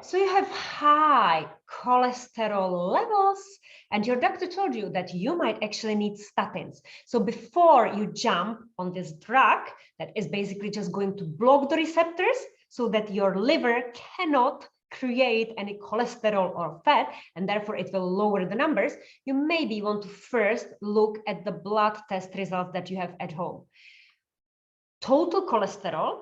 So you have high cholesterol levels, and your doctor told you that you might actually need statins. So before you jump on this drug that is basically just going to block the receptors so that your liver cannot create any cholesterol or fat, and therefore it will lower the numbers, you maybe want to first look at the blood test results that you have at home. Total cholesterol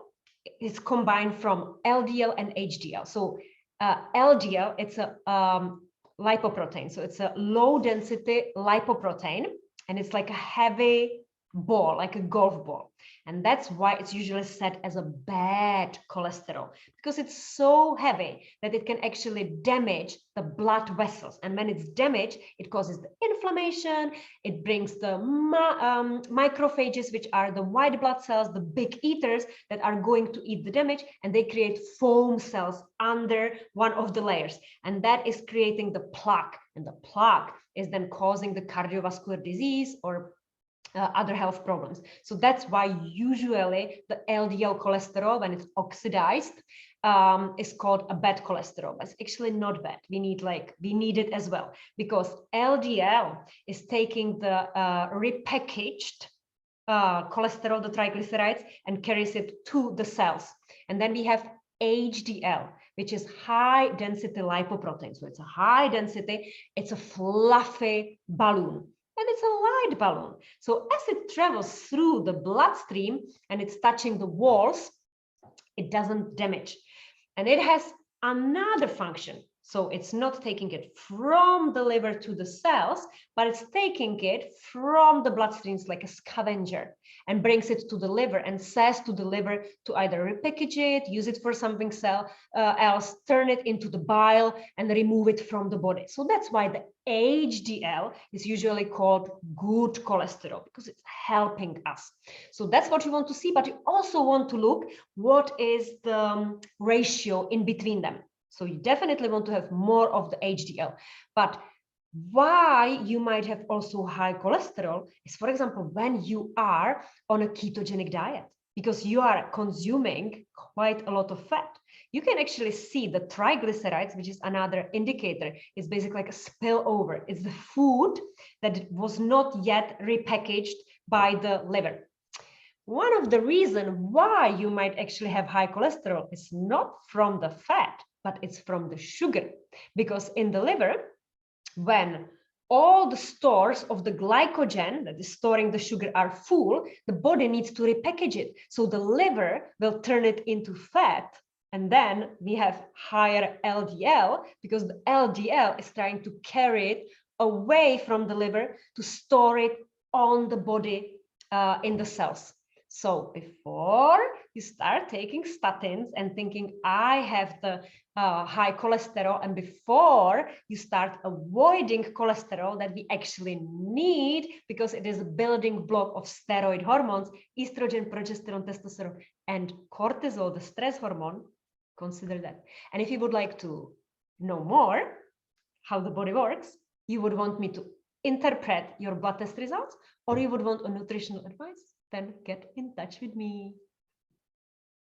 is combined from LDL and HDL. So LDL, it's a lipoprotein. So it's a low density lipoprotein, and it's like a heavy ball, like a golf ball. And that's why it's usually set as a bad cholesterol, because it's so heavy that it can actually damage the blood vessels. And when it's damaged, it causes the inflammation. It brings the macrophages, which are the white blood cells, the big eaters that are going to eat the damage, and they create foam cells under one of the layers. And that is creating the plaque. And the plaque is then causing the cardiovascular disease or other health problems. So that's why usually the LDL cholesterol, when it's oxidized, is called a bad cholesterol. But it's actually not bad. We need it as well, because LDL is taking the repackaged cholesterol, the triglycerides, and carries it to the cells. And then we have HDL, which is high density lipoprotein. So it's a high density, it's a fluffy balloon. And it's a light balloon. So as it travels through the bloodstream and it's touching the walls, it doesn't damage. And it has another function. So it's not taking it from the liver to the cells, but it's taking it from the bloodstreams like a scavenger and brings it to the liver and says to the liver to either repackage it, use it for something else, turn it into the bile and remove it from the body. So that's why the HDL is usually called good cholesterol, because it's helping us. So that's what you want to see, but you also want to look what is the ratio in between them. So you definitely want to have more of the HDL. But why you might have also high cholesterol is, for example, when you are on a ketogenic diet, because you are consuming quite a lot of fat. You can actually see the triglycerides, which is another indicator. It's basically like a spillover. It's the food that was not yet repackaged by the liver. One of the reasons why you might actually have high cholesterol is not from the fat, but it's from the sugar. Because in the liver, when all the stores of the glycogen that is storing the sugar are full, the body needs to repackage it. So the liver will turn it into fat. And then we have higher LDL, because the LDL is trying to carry it away from the liver to store it on the body in the cells. So before you start taking statins and thinking, I have the high cholesterol, and before you start avoiding cholesterol that we actually need, because it is a building block of steroid hormones, estrogen, progesterone, testosterone, and cortisol, the stress hormone, consider that. And if you would like to know more how the body works, you would want me to interpret your blood test results, or you would want a nutritional advice, then get in touch with me.